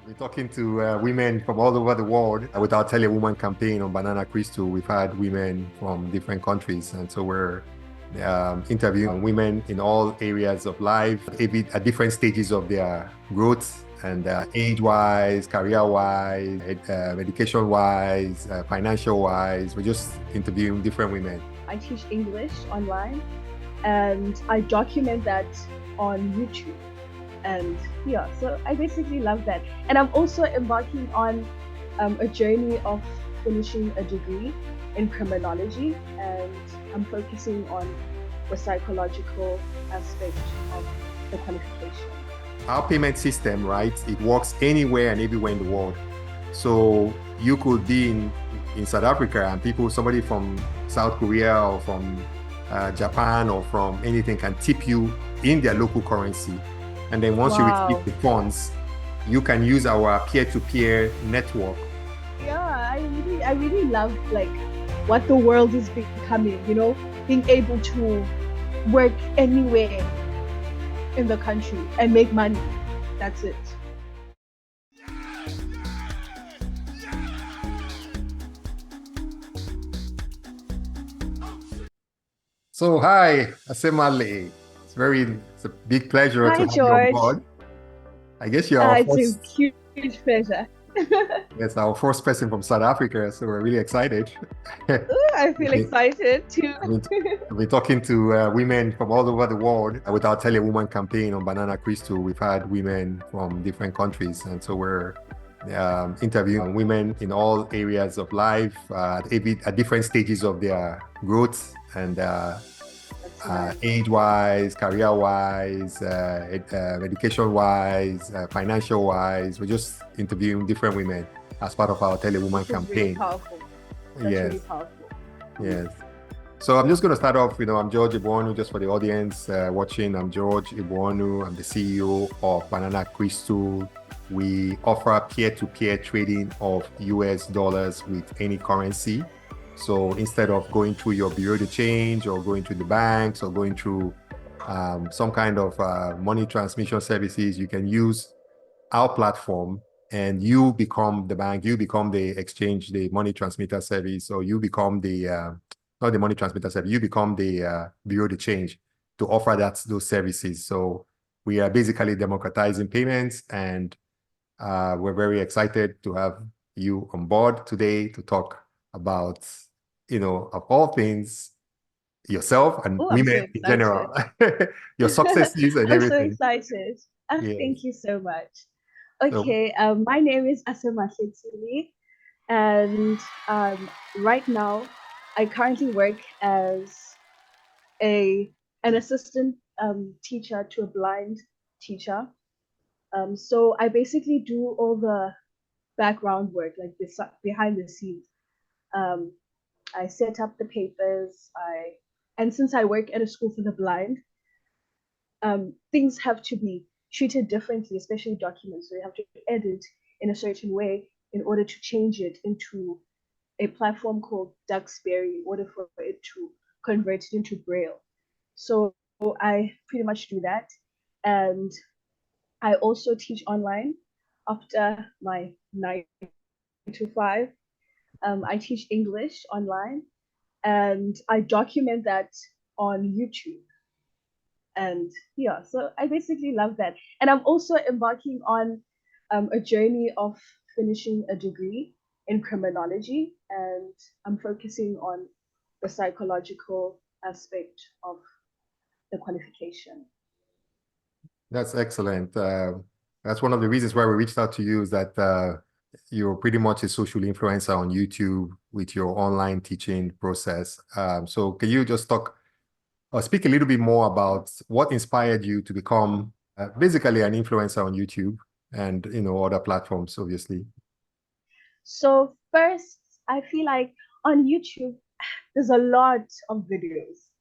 We're talking to women from all over the world with our Tell a Woman campaign on BananaCrystal. We've had women from different countries, and so we're interviewing women in all areas of life, at different stages of their growth and age-wise, career-wise, education-wise, financial-wise. We're just interviewing different women. I teach English online, and I document that on YouTube. And yeah, so I basically love that. And I'm also embarking on a journey of finishing a degree in criminology, and I'm focusing on the psychological aspect of the qualification. Our payment system, right, it works anywhere and everywhere in the world. So you could be in South Africa, and somebody from South Korea or from Japan or from anything can tip you in their local currency. And then once you receive the funds, you can use our peer-to-peer network. Yeah, I really love like what the world is becoming, you know, being able to work anywhere in the country and make money. That's it. So hi, Asemahle. It's a big pleasure to have you on board. I guess you're our first. It's a huge pleasure. Yes, our first person from South Africa, so we're really excited. Ooh, I feel excited too. We're talking to women from all over the world with our Tell a Woman campaign on BananaCrystal. We've had women from different countries, and so we're interviewing women in all areas of life, at different stages of their growth and age-wise, career-wise, education-wise, financial-wise. We're just interviewing different women as part of our Tell a Woman campaign. Really powerful. That's really powerful. Yes. So I'm just going to start off, I'm George Ibuonu, just for the audience watching. I'm George Ibuonu. I'm the CEO of BananaCrystal. We offer peer-to-peer trading of US dollars with any currency. So instead of going through your bureau de change or going through the banks or going through some kind of money transmission services, you can use our platform and you become the bank, you become the exchange, the money transmitter service, or you become the, not the money transmitter service, you become the bureau de change to offer those services. So we are basically democratizing payments, and we're very excited to have you on board today to talk about, of all things, yourself and women in general, your successes and everything. I'm so excited. Yes. Thank you so much. Okay, my name is Asemahle Tsili, and right now I currently work as an assistant teacher to a blind teacher. So I basically do all the background work, like behind the scenes. I set up the papers. And since I work at a school for the blind, things have to be treated differently, especially documents. So you have to edit in a certain way in order to change it into a platform called Duxbury in order for it to convert it into Braille. So I pretty much do that. And I also teach online after my 9 to 5. I teach English online, and I document that on YouTube. And yeah, so I basically love that. And I'm also embarking on a journey of finishing a degree in criminology, and I'm focusing on the psychological aspect of the qualification. That's excellent. That's one of the reasons why we reached out to you, is that you're pretty much a social influencer on YouTube with your online teaching process. So can you just speak a little bit more about what inspired you to become basically an influencer on YouTube and other platforms, obviously? So first, I feel like on YouTube, there's a lot of videos.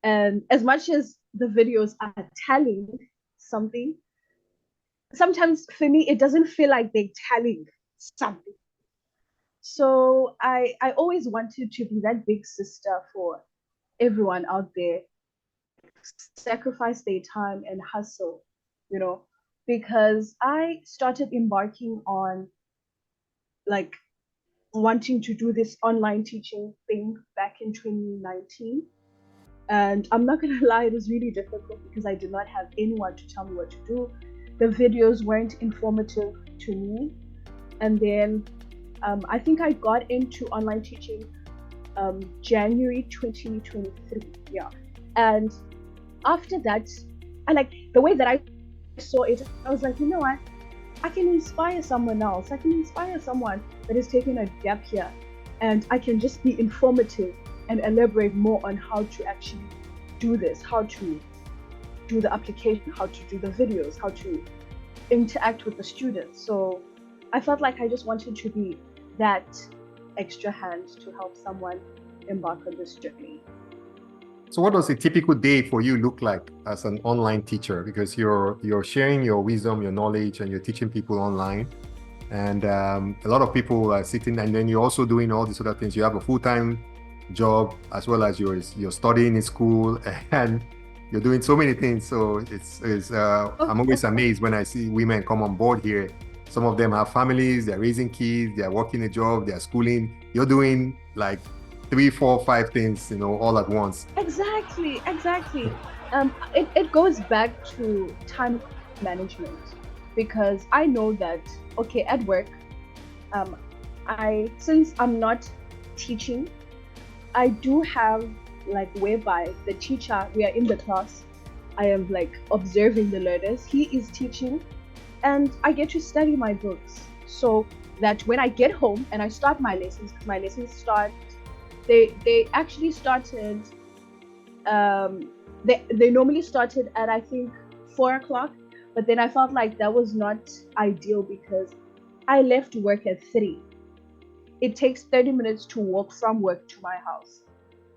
And as much as the videos are telling something, sometimes for me, it doesn't feel like they're telling something. So I always wanted to be that big sister for everyone out there, sacrifice their time and hustle, because I started embarking on like wanting to do this online teaching thing back in 2019. And I'm not gonna lie, it was really difficult because I did not have anyone to tell me what to do. The videos weren't informative to me. And then I think I got into online teaching January 2023. Yeah. And after that, I like the way that I saw it, I was like, you know what? I can inspire someone else. I can inspire someone that is taking a gap here, and I can just be informative and elaborate more on how to actually do this, how to do the application, how to do the videos, how to interact with the students. So I felt like I just wanted to be that extra hand to help someone embark on this journey. So what does a typical day for you look like as an online teacher? Because you're sharing your wisdom, your knowledge, and you're teaching people online. And a lot of people are sitting, and then you're also doing all these other things. You have a full-time job as well as you're studying in school, and you're doing so many things. So I'm always amazed when I see women come on board here. Some of them have families, they're raising kids, they're working a job, they're schooling. You're doing like 3, 4, 5 things, all at once. Exactly. It goes back to time management, because I know that, okay, at work, since I'm not teaching, I do have like whereby the teacher, we are in the class, I am like observing the learners, he is teaching, and I get to study my books, so that when I get home and I start my lessons start, they actually started, they normally started at, I think, 4 o'clock, but then I felt like that was not ideal because I left work at 3. It takes 30 minutes to walk from work to my house.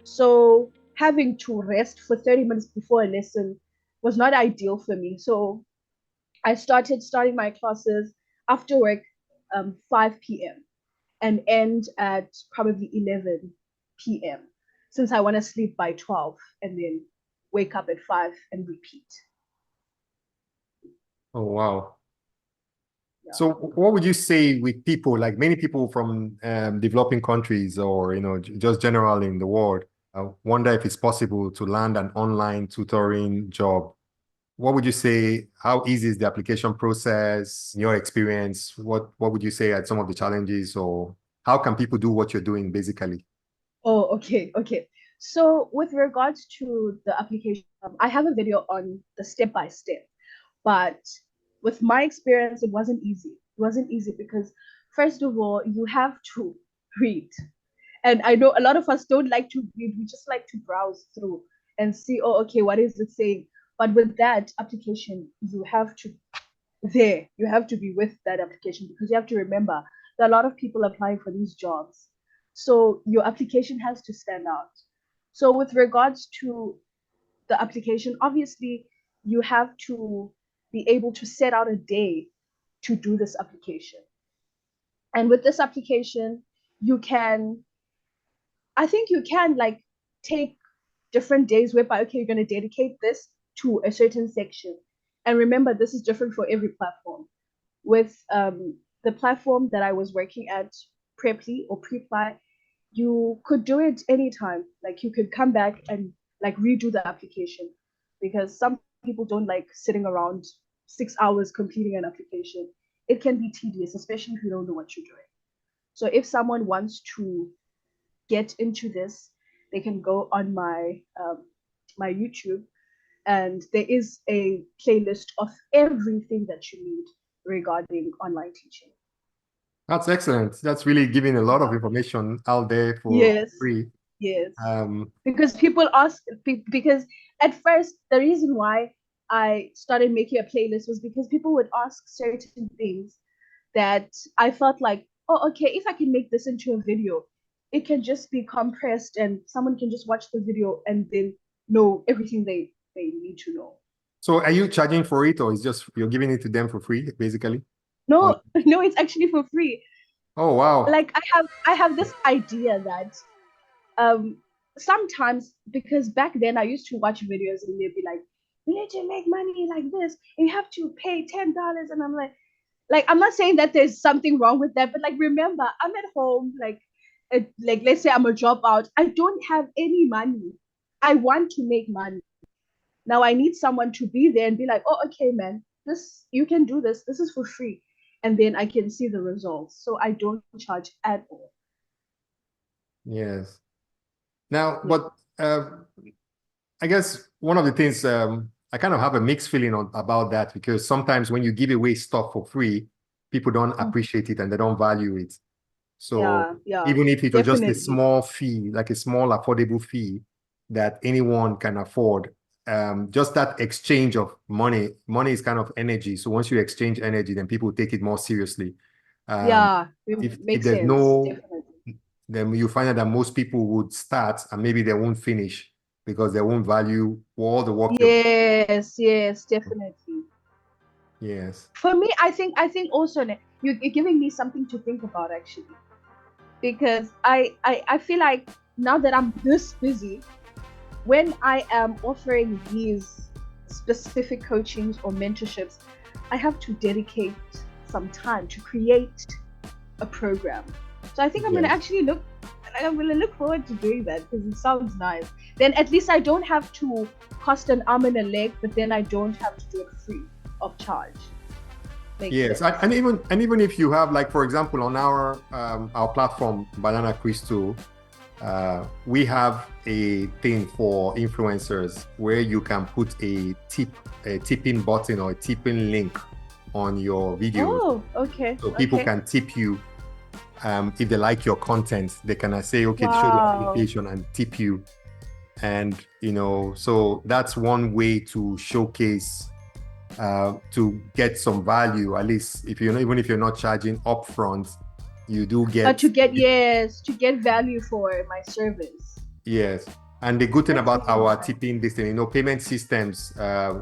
So having to rest for 30 minutes before a lesson was not ideal for me. So I starting my classes after work, 5 p.m. and end at probably 11 p.m. since I want to sleep by 12 and then wake up at 5 and repeat. Oh, wow. Yeah. So what would you say with people, like many people from developing countries or, just generally in the world, wonder if it's possible to land an online tutoring job? What would you say, how easy is the application process, in your experience? What would you say are some of the challenges, or how can people do what you're doing basically? Oh, okay. So with regards to the application, I have a video on the step by step, but with my experience, it wasn't easy. It wasn't easy because, first of all, you have to read. And I know a lot of us don't like to read, we just like to browse through and see, oh, okay, what is it saying? But with that application, you have to be with that application, because you have to remember there are a lot of people applying for these jobs. So your application has to stand out. So with regards to the application, obviously you have to be able to set out a day to do this application. And with this application, I think you can like take different days whereby, okay, you're going to dedicate this to a certain section. And remember, this is different for every platform. With the platform that I was working at, Preply or Preply, you could do it anytime. Like you could come back and like redo the application, because some people don't like sitting around 6 hours completing an application. It can be tedious, especially if you don't know what you're doing. So if someone wants to get into this, they can go on my YouTube, and there is a playlist of everything that you need regarding online teaching. That's excellent. That's really giving a lot of information out there for Yes, free. yes. Um, Because people ask, because at first the reason why I started making a playlist was because people would ask certain things that I felt like, oh, okay, if I can make this into a video, it can just be compressed and someone can just watch the video and then know everything they need to know. so are you charging for it, or is just you're giving it to them for free, basically? Or, No, no, it's actually for free. oh, wow. Like I have this idea that sometimes, because back then I used to watch videos and they'd be like, you need to make money like this, and you have to pay $10. And I'm like, I'm not saying that there's something wrong with that, but like, remember, I'm at home, like let's say I'm a dropout. I don't have any money. I want to make money. Now I need someone to be there and be like, oh, okay, man, this, you can do this. This is for free. And then I can see the results. So I don't charge at all. Yes. Now, but I guess one of the things I kind of have a mixed feeling about that, because sometimes when you give away stuff for free, people don't appreciate it and they don't value it. So even if it was just a small fee, like a small affordable fee that anyone can afford, just that exchange of money is kind of energy. So once you exchange energy, then people take it more seriously. It makes there's sense. no, Definitely. then you find out that most people would start and maybe they won't finish because they won't value all the work. Yes, definitely. Yes. For me, I think also you're giving me something to think about, actually, because I feel like now that I'm this busy, when I am offering these specific coachings or mentorships, I have to dedicate some time to create a program. So I think I'm going to actually look forward to doing that, because it sounds nice. Then at least I don't have to cost an arm and a leg, but then I don't have to do it free of charge. Yes, and even if you have, like, for example, on our platform, BananaCrystal, we have a thing for influencers where you can put a tipping button or a tipping link on your videos. Oh, okay. So people can tip you if they like your content. They can say, okay, show the application and tip you. And, so that's one way to showcase, to get some value, at least even if you're not charging upfront, you do get to get value for my service. Yes. And the good thing about our tipping system, payment systems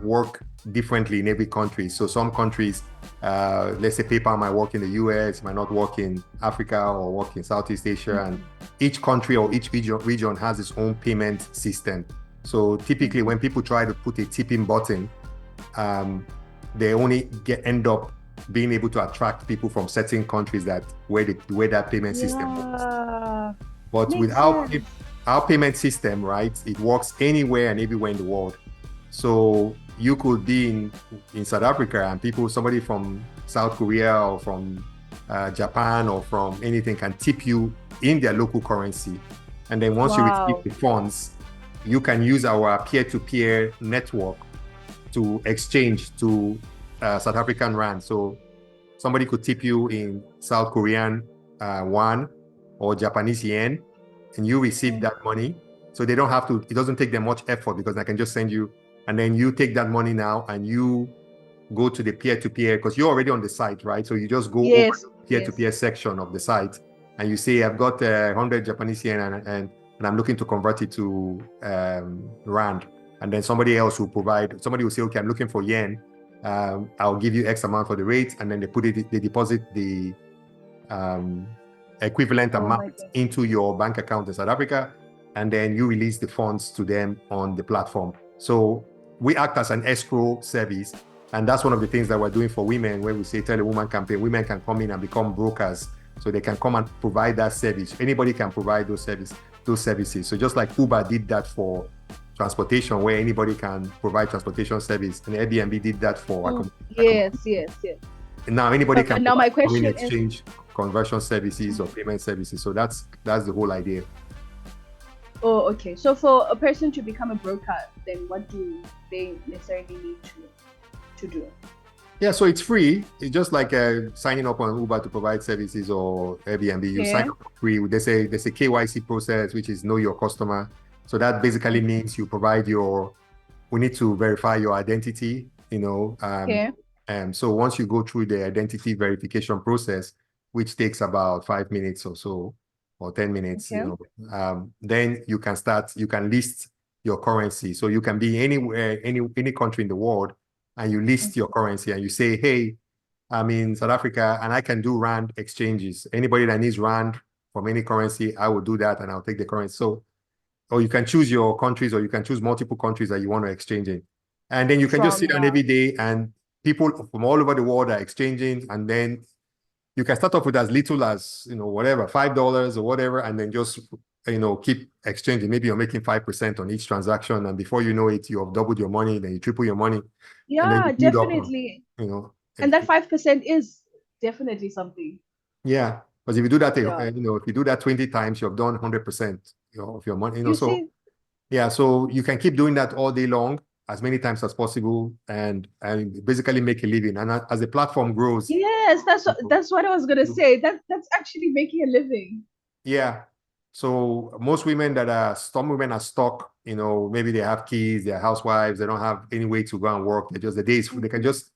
work differently in every country. So some countries, let's say PayPal might work in the US, might not work in Africa or work in Southeast Asia. And each country or each region has its own payment system. So typically when people try to put a tipping button, they only end up being able to attract people from certain countries where that payment system works. But with our payment system, right, it works anywhere and everywhere in the world. So you could be in South Africa and somebody from South Korea or from Japan or from anything can tip you in their local currency. And then once you receive the funds, you can use our peer-to-peer network to exchange to South African rand. So somebody could tip you in South Korean won or Japanese yen, and you receive that money. So they don't have to, it doesn't take them much effort, because I can just send you, and then you take that money now and you go to the peer-to-peer, because you're already on the site, right? So you just go over to the peer-to-peer section of the site and you say, I've got 100 Japanese yen and I'm looking to convert it to rand. And then somebody will say, okay, I'm looking for yen. I'll give you X amount for the rate. And then they deposit the equivalent amount into your bank account in South Africa. And then you release the funds to them on the platform. So we act as an escrow service. And that's one of the things that we're doing for women, where we say, Tell a Woman campaign. Women can come in and become brokers. So they can come and provide that service. Anybody can provide those services. So just like Uber did that for transportation, where anybody can provide transportation service, and Airbnb did that for accommodation. Yes. And now anybody can provide exchange conversion services or payment services. So that's the whole idea. Oh, okay. So for a person to become a broker, then what do they necessarily need to do? Yeah, so it's free. It's just like signing up on Uber to provide services or Airbnb. You sign up for free. There's a KYC process, which is know your customer. So that basically means we need to verify your identity, so once you go through the identity verification process, which takes about 5 minutes or so, or 10 minutes, then you can list your currency. So you can be anywhere, any country in the world, and you list your currency and you say, hey, I'm in South Africa and I can do rand exchanges. Anybody that needs rand from any currency, I will do that and I'll take the currency. So, or you can choose your countries, or you can choose multiple countries that you want to exchange in. And then you can just from, sit down yeah. every day and people from all over the world are exchanging. And then you can start off with as little as, whatever, $5 or whatever, and then just, keep exchanging. Maybe you're making 5% on each transaction. And before you know it, you have doubled your money, then you triple your money. And then Yeah, you build up, definitely. And if, that 5% is definitely something. yeah. Because if you do that, Yeah. if you do that 20 times, you've done 100%, of your money, You so see, yeah, so you can keep doing that all day long, as many times as possible, and basically make a living. And as the platform grows, yes, you know, that's what I was gonna say. That's actually making a living. yeah. So some women are stuck, maybe they have kids, they're housewives, they don't have any way to go and work. They can just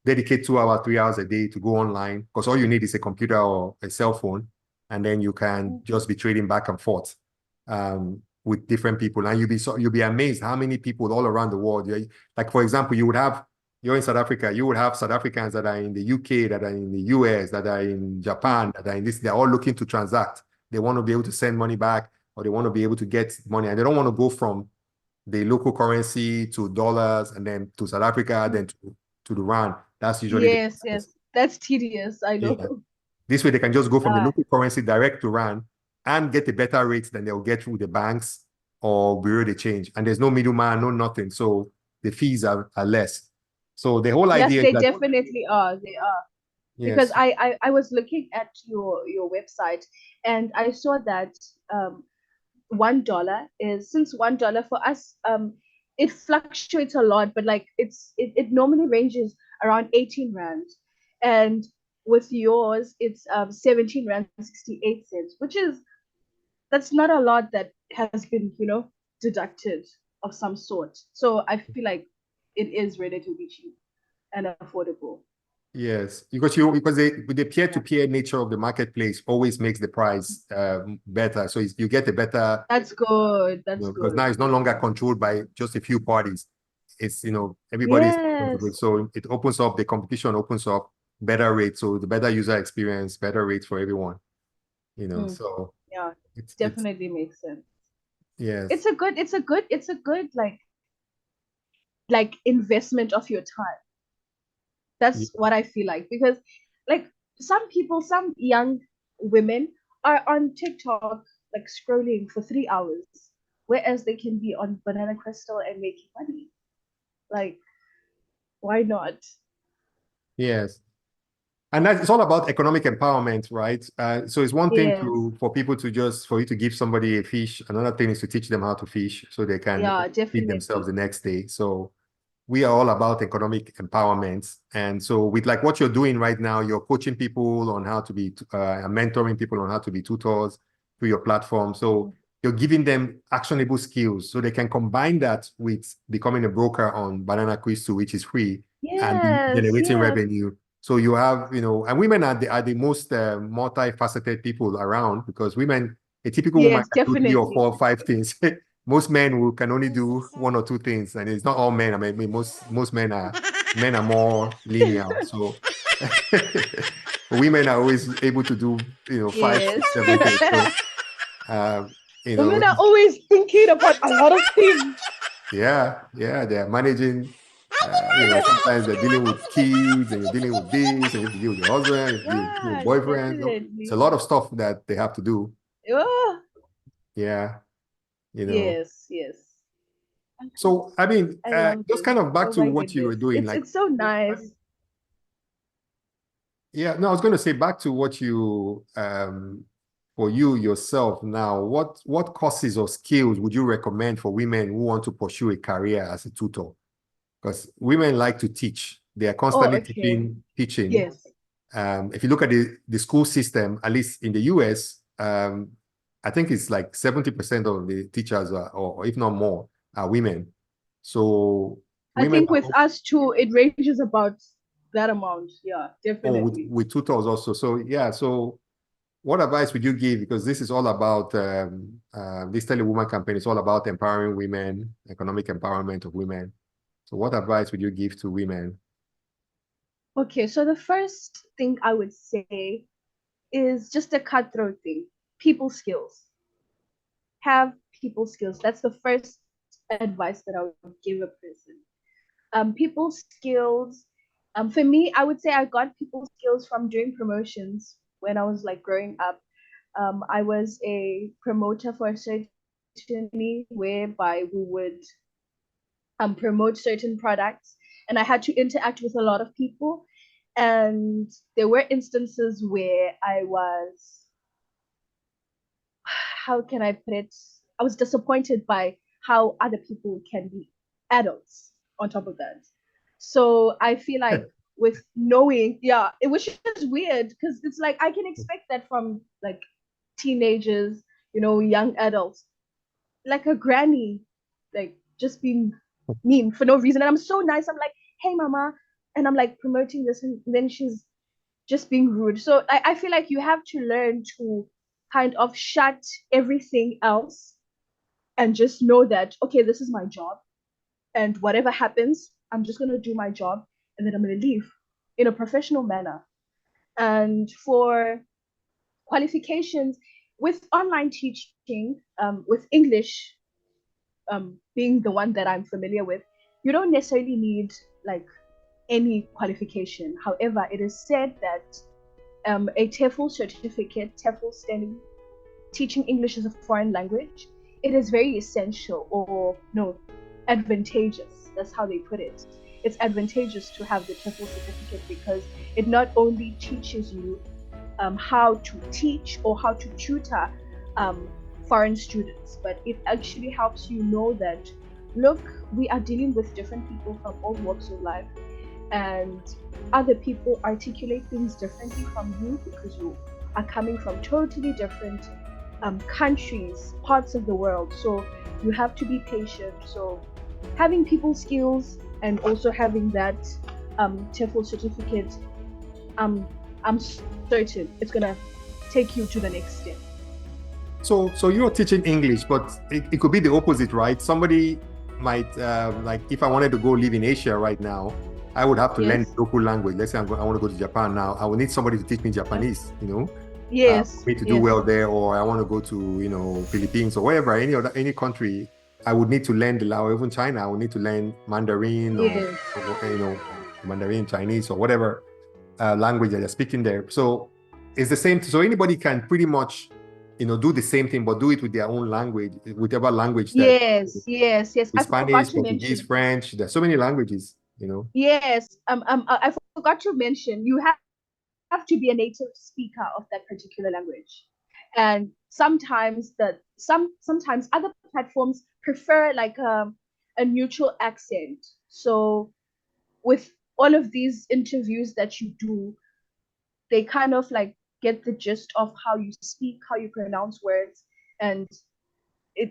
dedicate 2 hours, 3 hours a day to go online because all you need is a computer or a cell phone, and then you can just be trading back and forth with different people, and you'll be amazed how many people all around the world. Like for example, you're in South Africa, you would have South Africans that are in the UK, that are in the US, that are in Japan, that are in this. They're all looking to transact. They want to be able to send money back, or they want to be able to get money, and they don't want to go from the local currency to dollars and then to South Africa, then to the rand. That's usually the Yes, yes. That's tedious, I know. yeah. This way they can just go from the Ah, local currency direct to rand and get a better rate than they'll get through the banks or bureau de change. And there's no middleman, no nothing. So the fees are less. So the whole yes, idea is they that definitely are. They are. Because yes, I was looking at your website and I saw that $1 is, since $1 for us, it fluctuates a lot, but like it normally ranges around 18 rand. And with yours, it's 17 rand 68 cents, which is, that's not a lot that has been, deducted of some sort. So I feel like it is relatively cheap and affordable. yes, because the peer-to-peer nature of the marketplace always makes the price better. So you get a better, That's good. That's because now good. it's no longer controlled by just a few parties. It's, everybody's responsible. Yes. So it opens up, the competition opens up better rates. So the better user experience, better rates for everyone, Mm, so yeah, it's, definitely makes sense. yes, It's a good like investment of your time. That's yeah, what I feel like, because like some people, some young women are on TikTok like scrolling for 3 hours, whereas they can be on BananaCrystal and making money. Like, why not? yes. And it's all about economic empowerment, right? So it's one thing Yes. for you to give somebody a fish. Another thing is to teach them how to fish so they can Yeah, feed themselves the definitely. next day. So we are all about economic empowerment. And so with like what you're doing right now, you're coaching people on how to be, mentoring people on how to be tutors through your platform. So you're giving them actionable skills so they can combine that with becoming a broker on BananaCrystal, which is free, and be Yes, generating yes. revenue. So you have, and women are the most multifaceted people around, because a typical woman Yes, can do three or definitely. four or five things. Most men who can only do one or two things, and it's not all men. I mean, most men are more linear. So women are always able to do, five, Yes. six, seven things. So uh, Women which are is, always thinking about a lot of things. yeah, they're managing. Sometimes they're dealing with kids, and you're dealing with this, and you have to deal with your husband, you have to deal with your Yeah, boyfriend. So it's a definitely. lot of stuff that they have to do. Oh, Yeah, you know. yes, yes. So I mean, I love just this. kind of back Oh to my what you goodness. were doing, It's like, it's so nice. yeah, no, I was going to say back to what for you yourself now, what courses or skills would you recommend for women who want to pursue a career as a tutor? Because women like to teach. They are Oh, constantly okay. teaching. Yes. If you look at the school system, at least in the US, I think it's like 70% of the teachers or if not more, are women. So I women think with us too, it ranges about that amount. Yeah, or with, definitely. with tutors also. So yeah, so what advice would you give? Because this is all about this Telewoman campaign is all about empowering women, economic empowerment of women. So what advice would you give to women? Okay, so the first thing I would say is just a cutthroat thing. People skills. Have people skills. That's the first advice that I would give a person. People skills. For me, I would say I got people skills from doing promotions when I was like growing up. I was a promoter for a certain company whereby we would promote certain products, and I had to interact with a lot of people. And there were instances where I was, how can I put it? I was disappointed by how other people can be adults on top of that. So I feel like with knowing, yeah, it was just weird because it's like I can expect that from like teenagers, young adults, like a granny, like just being mean for no reason. And I'm so nice. I'm like, hey, mama. And I'm like promoting this. And then she's just being rude. So I feel like you have to learn to kind of shut everything else and just know that, okay, this is my job. And whatever happens, I'm just going to do my job and then I'm going to leave in a professional manner. And for qualifications with online teaching, with English, being the one that I'm familiar with, you don't necessarily need like any qualification. However, it is said that a TEFL certificate, TEFL standing teaching English as a foreign language, it is very essential, or no, advantageous. That's how they put it. It's advantageous to have the TEFL certificate because it not only teaches you how to teach or how to tutor foreign students, but it actually helps you know that, look, we are dealing with different people from all walks of life, and other people articulate things differently from you because you are coming from totally different countries, parts of the world. So you have to be patient. So having people skills and also having that TEFL certificate, I'm certain it's gonna take you to the next step. So you're teaching English, but it could be the opposite, right? Somebody might, like if I wanted to go live in Asia right now, I would have to learn the local language. Let's say I want to go to Japan now. I would need somebody to teach me Japanese, Yes. for me to do well there, or I want to go to, Philippines or wherever, any country. I would need to learn the language. Even China, I would need to learn Mandarin or Mandarin, Chinese, or whatever language that they're speaking there. So it's the same. So anybody can pretty much, do the same thing, but do it with their own language, whatever language that. Yes. Spanish, Portuguese, French. There's so many languages. Yes. I forgot to mention you have to be a native speaker of that particular language. And sometimes other platforms prefer like a neutral accent. So with all of these interviews that you do, they kind of like get the gist of how you speak, how you pronounce words, and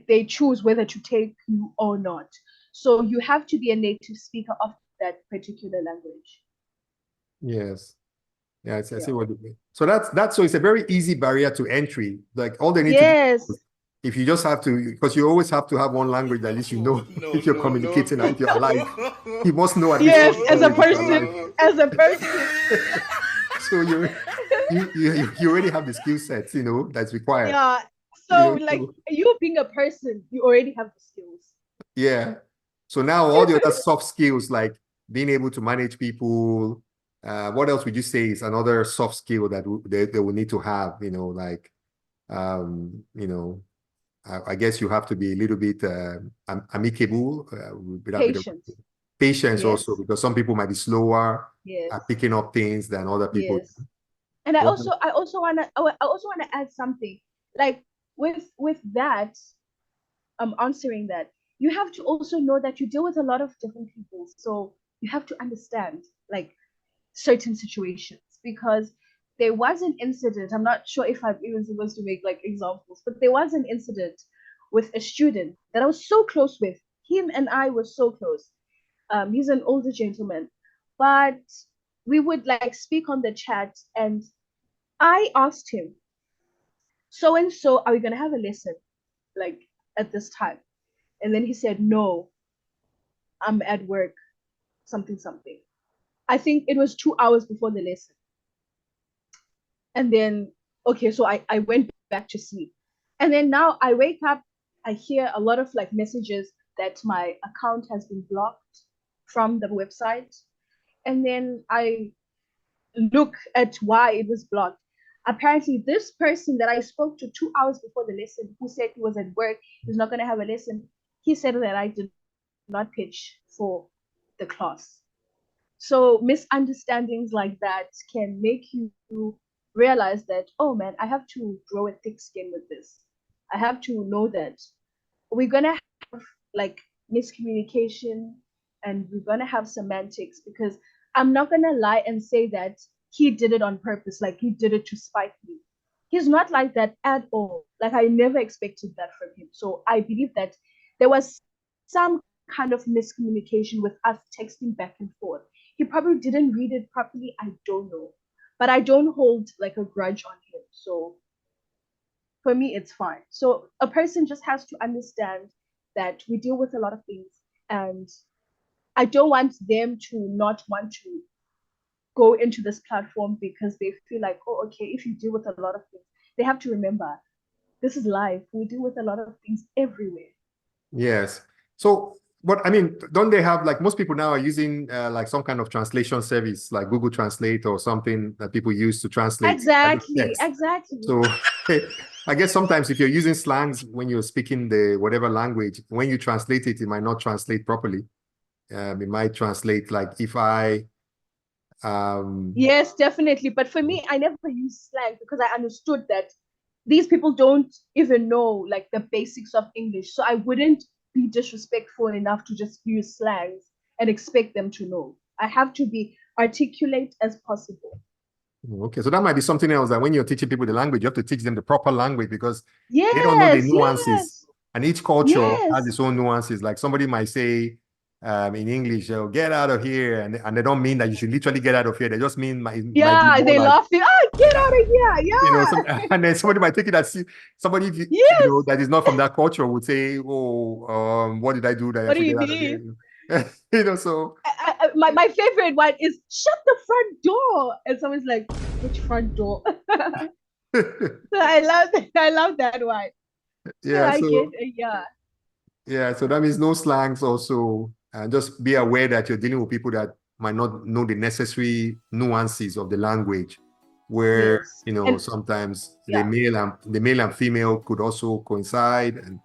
they choose whether to take you or not. So you have to be a native speaker of that particular language. Yes. Yeah, I see what you mean. So so it's a very easy barrier to entry. Like all they need to do, if you just have to, because you always have to have one language that at least if you're communicating and if you're alive, you must know at least one as a language if you're person, alive. as a person. So you already have the skill sets, that's required. Yeah. So like you being a person, you already have the skills. Yeah. So now all the other soft skills like being able to manage people, what else would you say is another soft skill that they will need to have, like, I guess you have to be a little bit amicable, Patience. Patience also, because some people might be slower at picking up things than other people. Yes. And I also wanna add something. Like with that, answering that, you have to also know that you deal with a lot of different people. So you have to understand like certain situations, because there was an incident. I'm not sure if I'm even supposed to make like examples, but there was an incident with a student that I was so close with. Him and I were so close. He's an older gentleman, but we would like speak on the chat, and I asked him, so and so, are we gonna have a lesson like at this time? And then he said, no, I'm at work, something. I think it was 2 hours before the lesson. And then, okay, so I went back to sleep. And then now I wake up, I hear a lot of like messages that my account has been blocked. from the website. And then I look at why it was blocked. Apparently, this person that I spoke to 2 hours before the lesson, who said he was at work, he was not going to have a lesson, he said that I did not pitch for the class. So misunderstandings like that can make you realize that, oh man, I have to grow a thick skin with this. I have to know that we're gonna have like miscommunication and we're gonna have semantics, because I'm not gonna lie and say that he did it on purpose, like he did it to spite me. He's not like that at all. Like I never expected that from him. So I believe that there was some kind of miscommunication with us texting back and forth. He probably didn't read it properly. I don't know. But I don't hold like a grudge on him. So for me, it's fine. So a person just has to understand that we deal with a lot of things, and I don't want them to not want to go into this platform because they feel like, oh, okay, if you deal with a lot of things, they have to remember this is life. We deal with a lot of things everywhere. Yes. So, but I mean, don't they have, like, most people now are using like some kind of translation service, like Google Translate or something that people use to translate Exactly, text. exactly. So I guess sometimes if you're using slangs when you're speaking the whatever language, when you translate it, it might not translate properly. It might translate like if I Yes, definitely. But for me, I never used slang because I understood that these people don't even know like the basics of English. So I wouldn't be disrespectful enough to just use slangs and expect them to know. I have to be articulate as possible. Okay, so that might be something else, that when you're teaching people the language, you have to teach them the proper language because they don't know the Yes, nuances. yes, And each culture has yes. its own nuances. Like somebody might say in English, oh, get out of here. And they don't mean that you should literally get out of here. They just mean might be Yeah, more they like, laughing. Ah, get out of here. some, Yeah. and then somebody might take it as somebody, Yes. that is not from that culture would say, oh, what did I do that I What have do to you get out of mean? here? So. My favorite one is shut the front door. And someone's like, which front door? So I love that. I love that one. So Yeah, I get so yeah. yeah, so that means no slangs also. And just be aware that you're dealing with people that might not know the necessary nuances of the language, where Yes. And sometimes yeah. the male and female could also coincide, and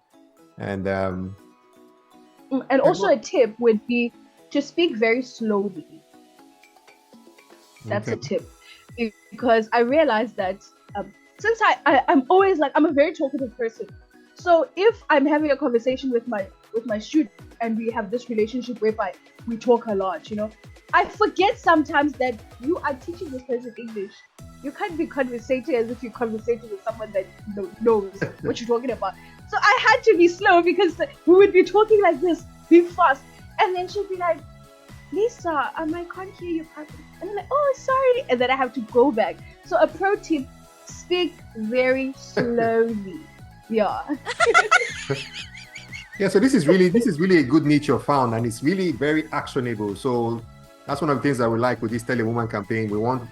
And yeah, also a tip would be to speak very slowly. That's okay. a tip. Because I realized that since I'm always like I'm a very talkative person. So if I'm having a conversation with my student and we have this relationship whereby we talk a lot, I forget sometimes that you are teaching this person English. You can't be conversating as if you're conversating with someone that knows what you're talking about. So I had to be slow because we would be talking like this, be fast, and then she'd be like, Lisa, I can't hear you properly. And I'm like, oh, sorry. And then I have to go back. So a pro tip, speak very slowly. Yeah. Yeah, so this is really a good niche you found, and it's really very actionable. So that's one of the things that we like with this Tell a Woman campaign. We want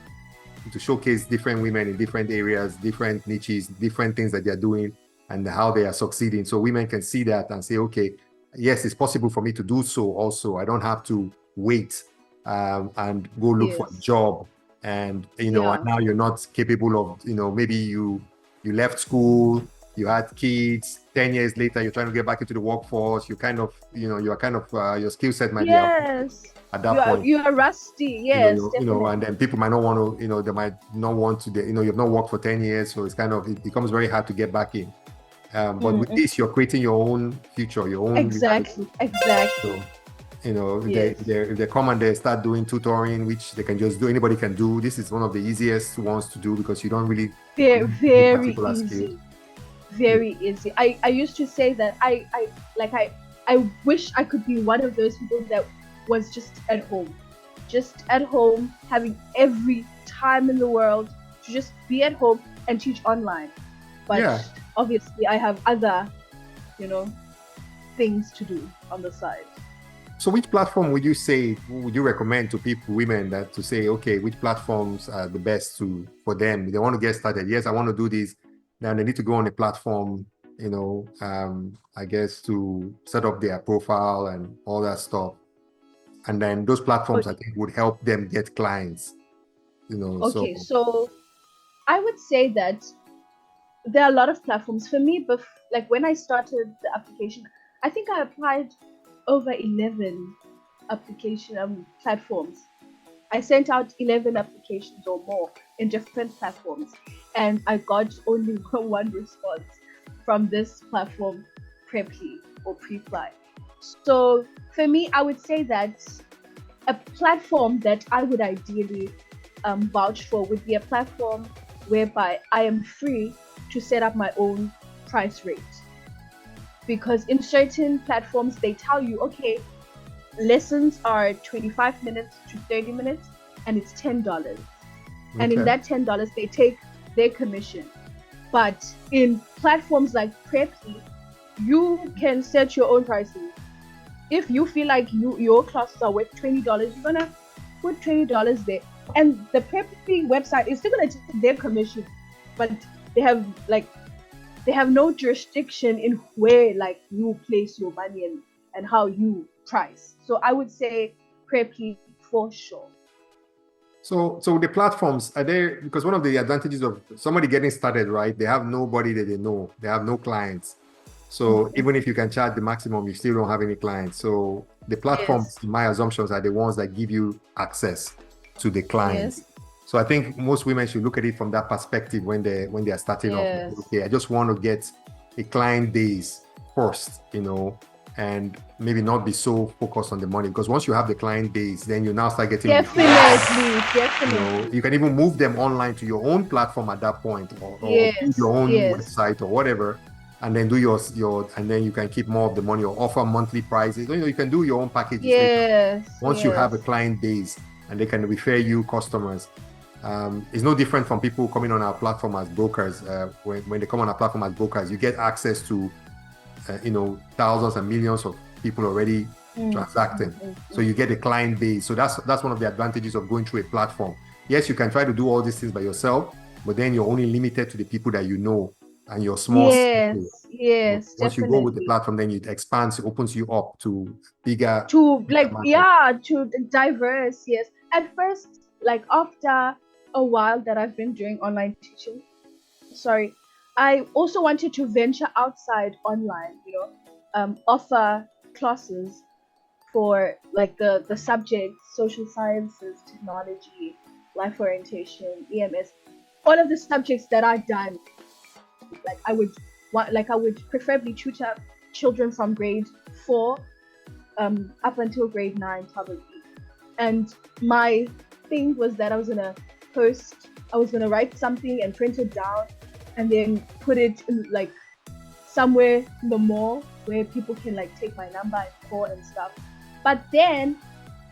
to showcase different women in different areas, different niches, different things that they're doing and how they are succeeding. So women can see that and say, okay, yes, it's possible for me to do so also. I don't have to wait and go look for a Yes. job. And, and Yeah. now you're not capable of, maybe you left school, you had kids, 10 years later, you're trying to get back into the workforce. You kind of, you're kind of, your skill set might be out Yes. at that point. You are rusty. Yes, definitely. And then people might not want to, they might not want to, you've not worked for 10 years. So it becomes very hard to get back in. But with this, you're creating your own future, your own Exactly. reality. Exactly. So, yes. if they come and they start doing tutoring, which they can just do, anybody can do. This is one of the easiest ones to do because you don't really Very particular easy. skills. Very easy. I used to say that I wish I could be one of those people that was just at home, having every time in the world to just be at home and teach online. But obviously I have other, things to do on the side. So which platform would you recommend to people, women, that to say, okay, which platforms are the best for them? If they want to get started. Yes, I want to do this. Now they need to go on a platform, I guess, to set up their profile and all that stuff. and then those platforms I think would help them get clients. Okay, so I would say that there are a lot of platforms for me, but like when I started the application, I think I applied over 11 application platforms. I sent out 11 applications or more in different platforms, and I got only one response from this platform, Preply or Preply. So for me, I would say that a platform that I would ideally vouch for would be a platform whereby I am free to set up my own price rate. Because in certain platforms, they tell you, okay, lessons are 25 minutes to 30 minutes, and it's $10. Okay. And in that $10, they take their commission. But in platforms like Preply, you can set your own prices. If you feel like your classes are worth $20, you're gonna put $20 there. And the Preply website is still gonna take their commission, but they have no jurisdiction in where like you place your money and how you price. So I would say Preply for sure. So the platforms, are there, because one of the advantages of somebody getting started, right? They have nobody that they know. They have no clients. So even if you can charge the maximum, you still don't have any clients. So the platforms, in my assumptions, are the ones that give you access to the clients. Yes. So I think most women should look at it from that perspective when they are starting off. Okay, I just want to get a client base first, and maybe not be so focused on the money, because once you have the client base, then you now start getting definitely. You can even move them online to your own platform at that point, or your own website or whatever, and then do your and then you can keep more of the money or offer monthly prices. You can do your own packages once you have a client base, and they can refer you customers. It's no different from people coming on our platform as brokers. When they come on our platform as brokers, you get access to thousands and millions of people already transacting. So you get a client base. So that's one of the advantages of going through a platform. Yes, you can try to do all these things by yourself, but then you're only limited to the people that you know and your small circle. Yes, once you go with the platform, then it expands, it opens you up to bigger, to diverse. Yes, at first, like after a while that I've been doing online teaching, I also wanted to venture outside online, offer classes for like the subjects, social sciences, technology, life orientation, EMS, all of the subjects that I've done. Like I would preferably tutor children from grade 4 up until grade 9 probably. And my thing was that I was gonna write something and print it down and then put it in like somewhere in the mall where people can like take my number and call and stuff. But then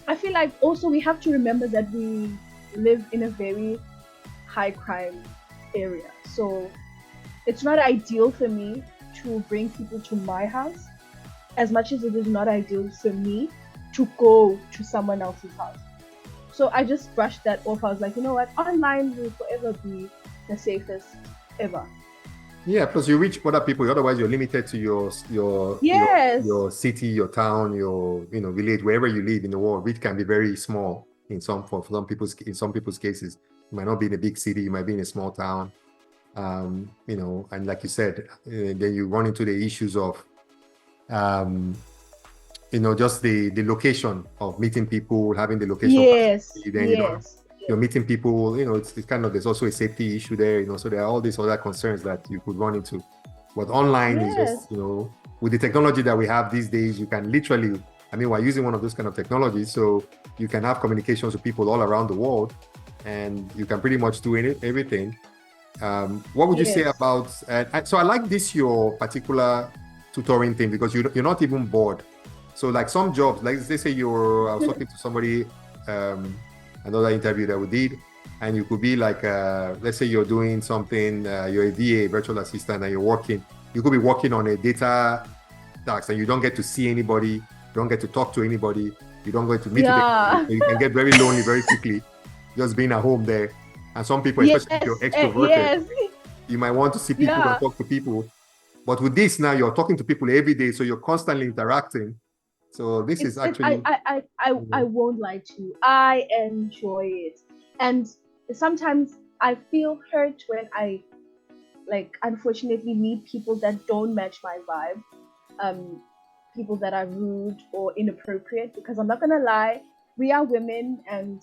I feel like also we have to remember that we live in a very high crime area. So it's not ideal for me to bring people to my house as much as it is not ideal for me to go to someone else's house. So I just brushed that off. I was like, you know what? Online will forever be the safest ever. Yeah, plus you reach other people. Otherwise, you're limited to your city, your town, your village, wherever you live in the world, which can be very small in some people's cases. You might not be in a big city. You might be in a small town. And like you said, then you run into the issues of just the location of meeting people, having the location. You're meeting people, it's kind of, there's also a safety issue there, so there are all these other concerns that you could run into. But online is just, with the technology that we have these days, you can literally, we're using one of those kind of technologies, so you can have communications with people all around the world, and you can pretty much do everything. What would you say about, so I like your particular tutoring thing, because you're not even bored. So like some jobs, like let's say I was talking to somebody, another interview that we did, and you could be like, let's say you're doing something, you're a VA, virtual assistant, and you could be working on a data task, and you don't get to see anybody, you don't get to talk to anybody, you don't get to meet anybody, so you can get very lonely very quickly, just being at home there. And some people, especially if you're extroverted, you might want to see people and talk to people. But with this now, you're talking to people every day, so you're constantly interacting. So this is actually. I won't lie to you. I enjoy it, and sometimes I feel hurt when I unfortunately meet people that don't match my vibe. People that are rude or inappropriate, because I'm not gonna lie, we are women and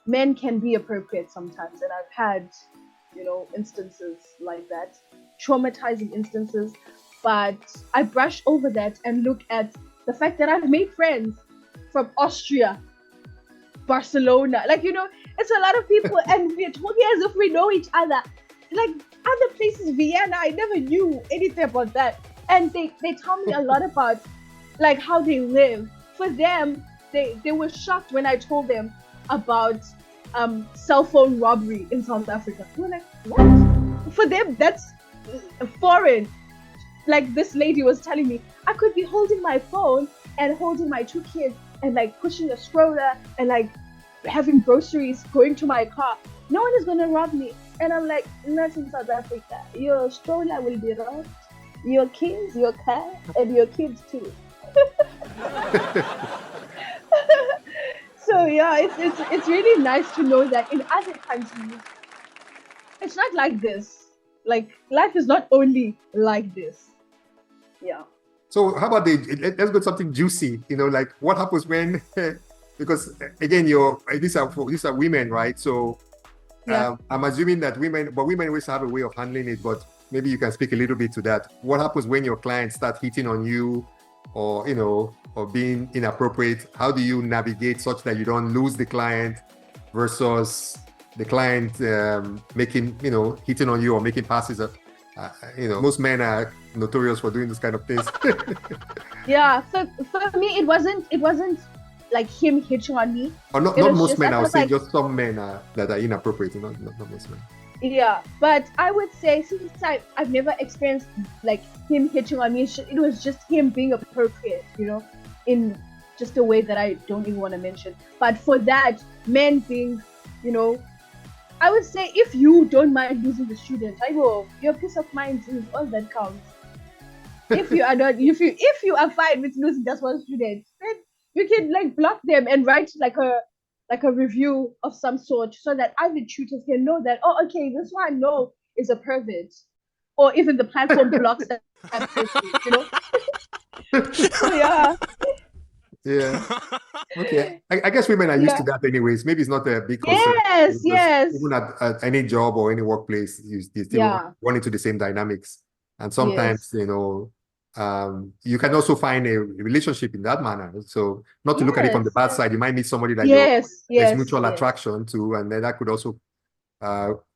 men can be appropriate sometimes, and I've had instances like that, traumatizing instances, but I brush over that and look at the fact that I've made friends from Austria, Barcelona, it's a lot of people, and we're talking as if we know each other. Like other places, Vienna, I never knew anything about that, and they tell me a lot about how they live. For them, they were shocked when I told them about cell phone robbery in South Africa. They were like, what? For them, that's foreign. Like this lady was telling me, I could be holding my phone and holding my two kids and pushing a stroller and having groceries, going to my car. No one is gonna rob me. And I'm like, not in South Africa. Your stroller will be robbed. Your kids, your car, and your kids too. So yeah, it's really nice to know that in other countries, it's not like this. Like life is not only like this. Yeah. So how about let's go to something juicy, like what happens when, because again, these are women, right? So yeah. I'm assuming that women always have a way of handling it, but maybe you can speak a little bit to that. What happens when your clients start hitting on you or, or being inappropriate? How do you navigate such that you don't lose the client versus the client hitting on you or making passes at, most men are notorious for doing this kind of things. Yeah. So for me, it wasn't like him hitting on me. Or not most men, I would say just some men that are inappropriate, not most men. Yeah, but I would say since I've never experienced him hitting on me, it was just him being appropriate, in just a way that I don't even want to mention. But for that, men being, I would say if you don't mind losing the student, your peace of mind is all that counts. If you are not, if you are fine with losing just one student, then you can block them and write a review of some sort so that other tutors can know that, oh, okay, this one is a pervert, or even the platform blocks that person, So yeah. Yeah. Okay. I guess women are used to that anyways. Maybe it's not a big concern. Yes. Even at any job or any workplace, you still run into the same dynamics. And sometimes, you can also find a relationship in that manner. So not to look at it from the bad side, you might meet somebody that there's mutual attraction to, and then that could also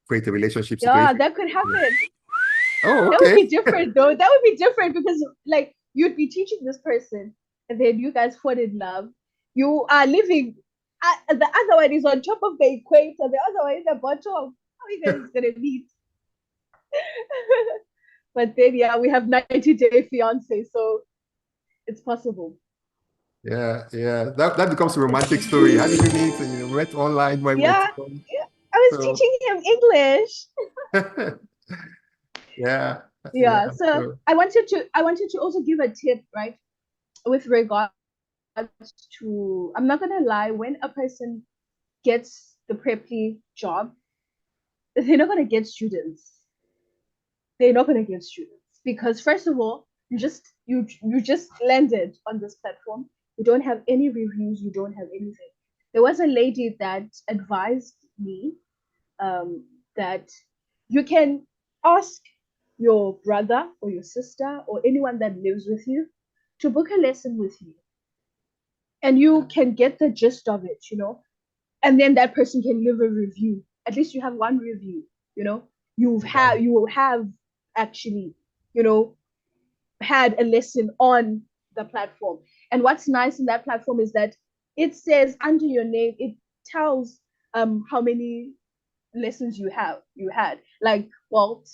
create a relationship situation. Yeah, that could happen. Oh, okay. That would be different though. That would be different because you'd be teaching this person and then you guys fall in love. You are living, the other one is on top of the equator, the other one is the bottom. How are you guys gonna meet? But then we have 90-day fiance, so it's possible. Yeah. That becomes a romantic story. How did you meet? You met online. I was teaching him English. Yeah. So I wanted to also give a tip, right? With regards to, I'm not gonna lie, when a person gets the preppy job, they're not gonna get students. They're not gonna get students because first of all, you just landed on this platform. You don't have any reviews. You don't have anything. There was a lady that advised me that you can ask your brother or your sister or anyone that lives with you to book a lesson with you, and you can get the gist of it, and then that person can leave a review. At least you have one review, you will have actually, had a lesson on the platform. And what's nice in that platform is that it says under your name, it tells how many lessons you had, like Bolt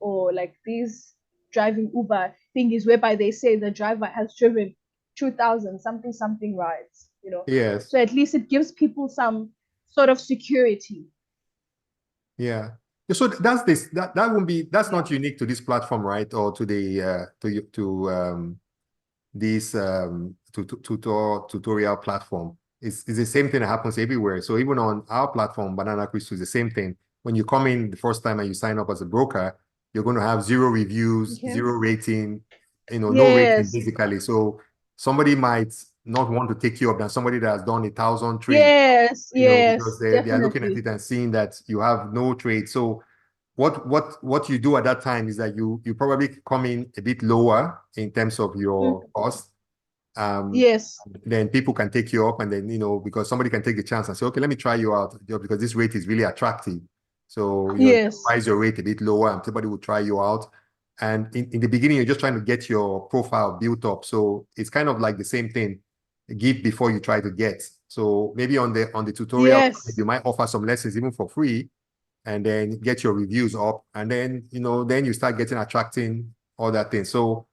or these driving Uber thingies whereby they say the driver has driven 2,000 something rides, Yes. So at least it gives people some sort of security. Yeah. So that's not unique to this platform, right? Or to the this tutorial platform. It's the same thing that happens everywhere. So even on our platform, BananaCrystal, is the same thing. When you come in the first time and you sign up as a broker, you're going to have 0 reviews, 0 rating, no rating basically. So somebody might not want to take you up than somebody that has done 1,000 trades. Because they are looking at it and seeing that you have no trade. So what you do at that time is that you probably come in a bit lower in terms of your cost. Then people can take you up, and then because somebody can take a chance and say, okay, let me try you out because this rate is really attractive. So raise your rate a bit lower, and somebody will try you out. And in the beginning, you're just trying to get your profile built up. So it's kind of like the same thing. Give before you try to get. So maybe on the tutorial, you might offer some lessons even for free, and then get your reviews up, and then then you start attracting all that thing. So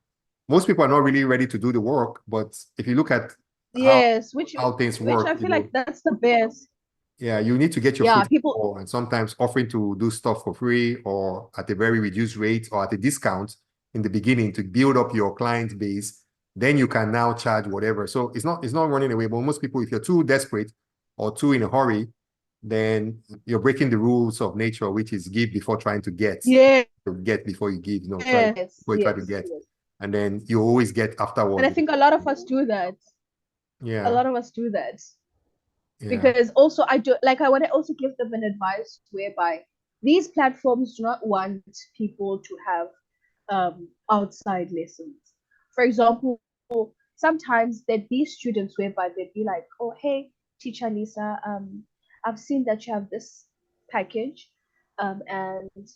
most people are not really ready to do the work, but if you look at how things work, which I feel like that's the best. Yeah, you need to get your foot in the door, and sometimes offering to do stuff for free or at a very reduced rate or at a discount in the beginning to build up your client base. Then you can now charge whatever. So it's not running away. But most people, if you're too desperate or too in a hurry, then you're breaking the rules of nature, which is give before trying to get. Get before you give. Try before you try to get. And then you always get afterwards. And I think a lot of us do that. Yeah. A lot of us do that. Yeah. Because also I want to also give them an advice whereby these platforms do not want people to have outside lessons. For example, sometimes there'd be students whereby they'd be like, oh, hey, teacher Lisa, I've seen that you have this package. And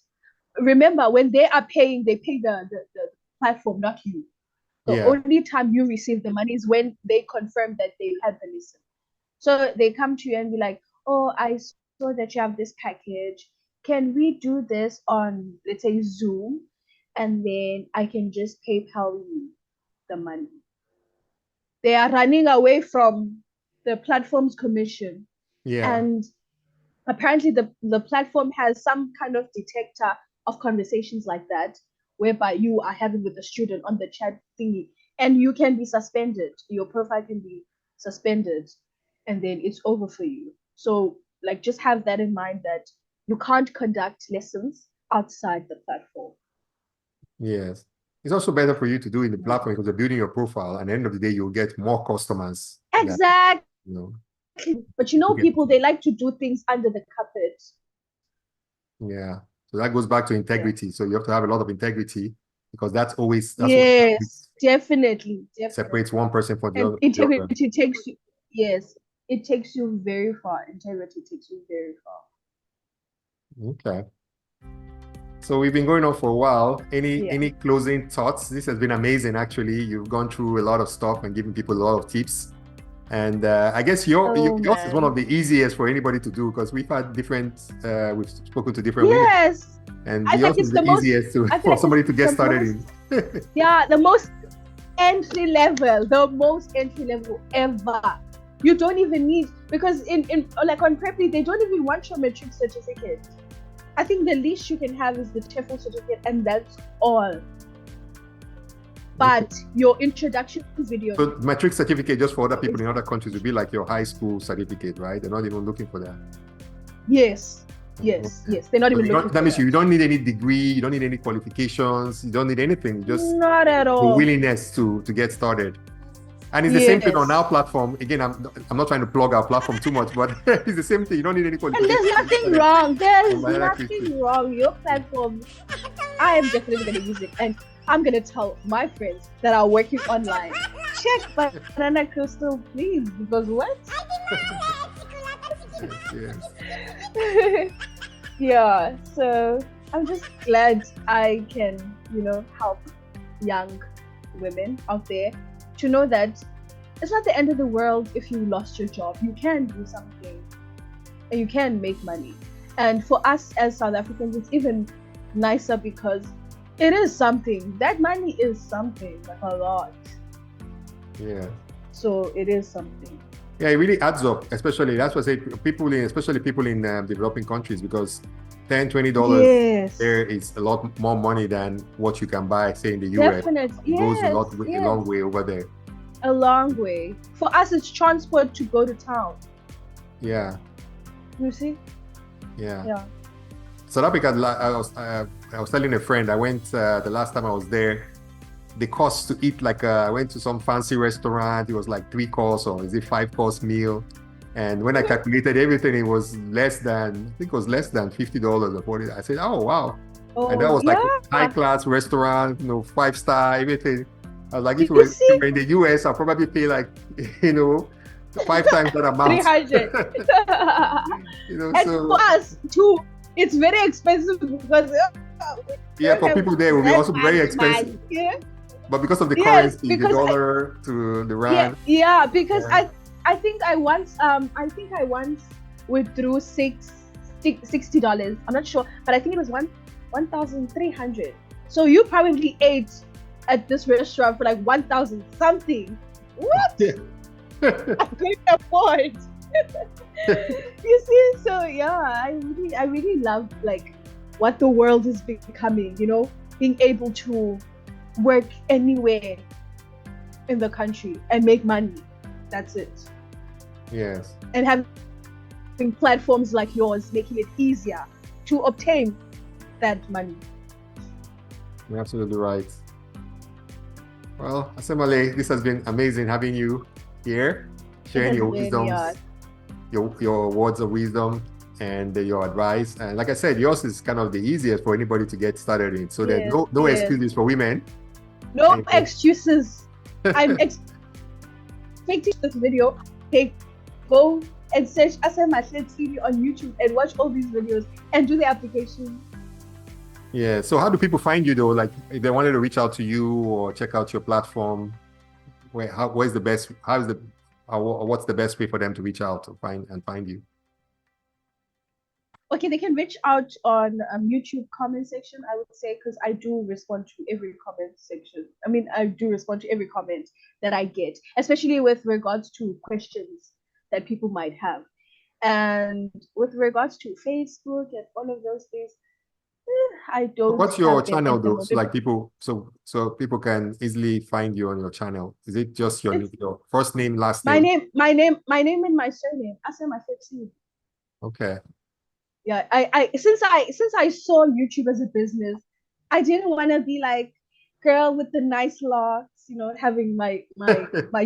remember, when they are paying, they pay the platform, not you. The only time you receive the money is when they confirm that they had the lesson. So they come to you and be like, oh, I saw that you have this package. Can we do this on, let's say, Zoom? And then I can just PayPal you the money. They are running away from the platform's commission. Yeah. And apparently the platform has some kind of detector of conversations like that, whereby you are having with the student on the chat thingy, and you can be suspended. Your profile can be suspended, and then it's over for you. So just have that in mind, that you can't conduct lessons outside the platform. Yes. It's also better for you to do in the platform because you're building your profile, and at the end of the day, you'll get more customers. Exactly. But people, they like to do things under the carpet. Yeah. So that goes back to integrity. Yeah. So you have to have a lot of integrity, because that's what definitely separates one person from the other. Integrity takes you, it takes you very far. Integrity takes you very far. Okay. So we've been going on for a while. Any closing thoughts? This has been amazing, actually. You've gone through a lot of stuff and given people a lot of tips. And I guess yours is one of the easiest for anybody to do, because we've had we've spoken to different winners. And yours is the easiest for somebody to get started in. Yeah, the most entry level ever. You don't even need, because in on Preply, they don't even want your matric certificate. I think the least you can have is the TEFL certificate, and that's all. But your introduction video. So matric certificate, just for other people in other countries, would be like your high school certificate, right? They're not even looking for that. Yes. They're not even looking for that. That means you don't need any degree, you don't need any qualifications, you don't need anything. Just not at all. The willingness to get started. And it's the same thing on our platform. Again, I'm not trying to plug our platform too much, but it's the same thing. You don't need any qualifications. And there's nothing wrong. There's nothing wrong. Your platform, I am definitely going to use it. And I'm going to tell my friends that are working online, check BananaCrystal, please, because what? Yeah, so I'm just glad I can, help young women out there to know that it's not the end of the world if you lost your job. You can do something and you can make money. And for us as South Africans, it's even nicer because it is something. That money is something, like a lot. Yeah. So it is something. Yeah, it really adds up, especially, that's what I say, especially people in developing countries, because $10-20 Yes. there is a lot more money than what you can buy, say, in the US. Definitely. It goes a Yes. long way over there. A long way. For us, it's transport to go to town. Yeah. You see? Yeah. Yeah. South Africa, I was telling a friend, I went the last time I was there, the cost to eat, like I went to some fancy restaurant, it was like 3 course or is it 5 course meal. And when I calculated everything, it was less than, I think it was less than $50 or 40. I said, oh, wow. Oh, and that was like a high-class restaurant, 5-star, everything. I was like, if we were in the US, I'll probably pay like, 5 times that amount. 300. And so, for us too, it's very expensive because yeah, for people there, it will be also very expensive. Yeah. But because of the currency, the because dollar to the rand. Yeah, because I think I once withdrew $60. I'm not sure, but I think it was 1,300. So you probably ate at this restaurant for like 1,000 something. What? Yeah. I couldn't afford. You see, so yeah, I really love like what the world is becoming, being able to work anywhere in the country and make money. That's it. Yes. And having platforms like yours making it easier to obtain that money. You're absolutely right. Well, Asemahle, this has been amazing having you here, sharing your wisdoms, your words of wisdom and your advice. And like I said, yours is kind of the easiest for anybody to get started in. So there's no excuses for women. No excuses. I'm expecting this video. Okay, go and search Asemahle Tsili on YouTube and watch all these videos and do the application. Yeah. So how do people find you though? Like if they wanted to reach out to you or check out your platform, what's the best way for them to reach out to find you? Okay, they can reach out on YouTube comment section, I would say, because I do respond to every comment section. I mean, I do respond to every comment that I get, especially with regards to questions that people might have. And with regards to Facebook and all of those things, I don't. What's your channel though? So like people can easily find you on your channel. Is it just your first name, last name? My name and my surname. Asemahle Tsili. Okay. Yeah, since I saw YouTube as a business, I didn't want to be like girl with the nice locks, having my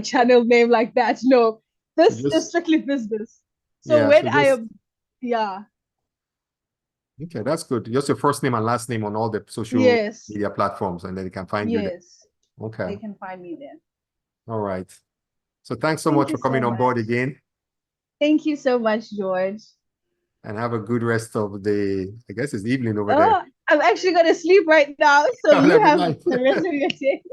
channel name like that. No, this is strictly business. So Okay, that's good. Just your first name and last name on all the social media platforms, and then they can find you there. Okay. They can find me there. All right. So thanks so much for coming on board again. Thank you so much, George. And have a good rest of the, I guess it's evening over there. I'm actually going to sleep right now. So you have the rest of your day.